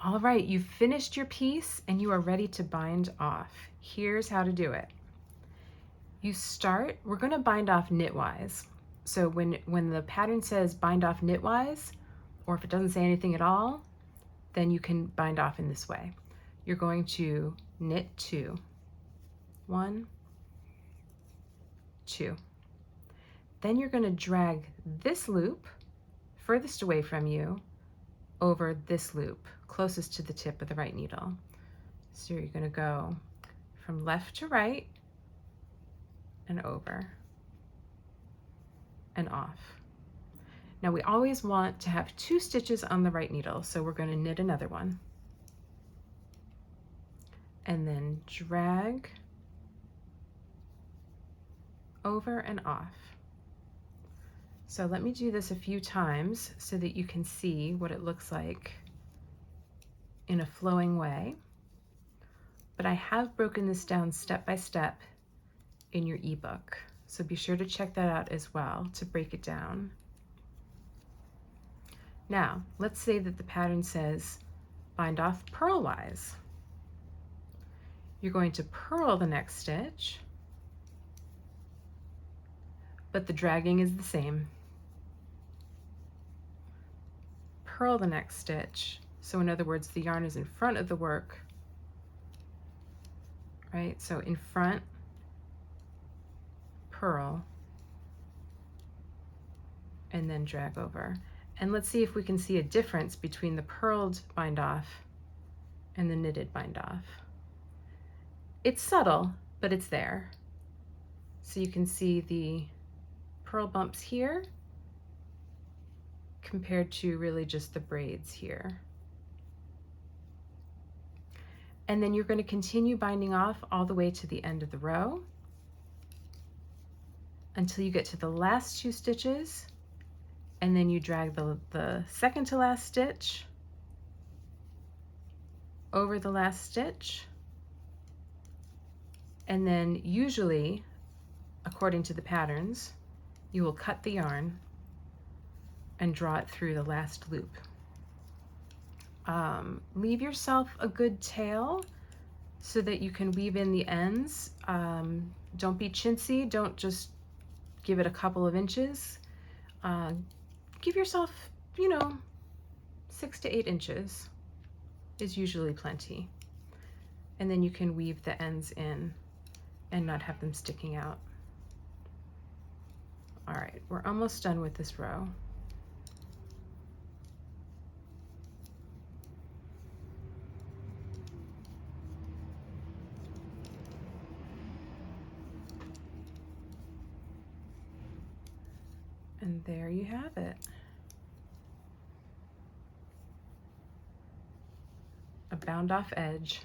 All right, you've finished your piece and you are ready to bind off. Here's how to do it. You start, we're going to bind off knitwise. So when the pattern says bind off knitwise, or if it doesn't say anything at all, then you can bind off in this way. You're going to knit 2, 1, 2. Then you're going to drag this loop furthest away from you over this loop closest to the tip of the right needle. So you're going to go from left to right and over and off. Now we always want to have 2 stitches on the right needle, so we're going to knit another one and then drag over and off. So let me do this a few times so that you can see what it looks like in a flowing way. But I have broken this down step by step in your ebook, so be sure to check that out as well to break it down. Now, let's say that the pattern says bind off purlwise. You're going to purl the next stitch, but the dragging is the same. Purl the next stitch, so in other words, the yarn is in front of the work, right? So in front, purl, and then drag over. And let's see if we can see a difference between the purled bind off and the knitted bind off. It's subtle, but it's there. So you can see the purl bumps here compared to really just the braids here. And then you're going to continue binding off all the way to the end of the row until you get to the last 2 stitches, and then you drag the second to last stitch over the last stitch, and then usually, according to the patterns, you will cut the yarn and draw it through the last loop. Leave yourself a good tail so that you can weave in the ends. Don't be chintzy, don't just give it a couple of inches. Give yourself, 6 to 8 inches is usually plenty. And then you can weave the ends in and not have them sticking out. All right, we're almost done with this row. And there you have it. A bound off edge.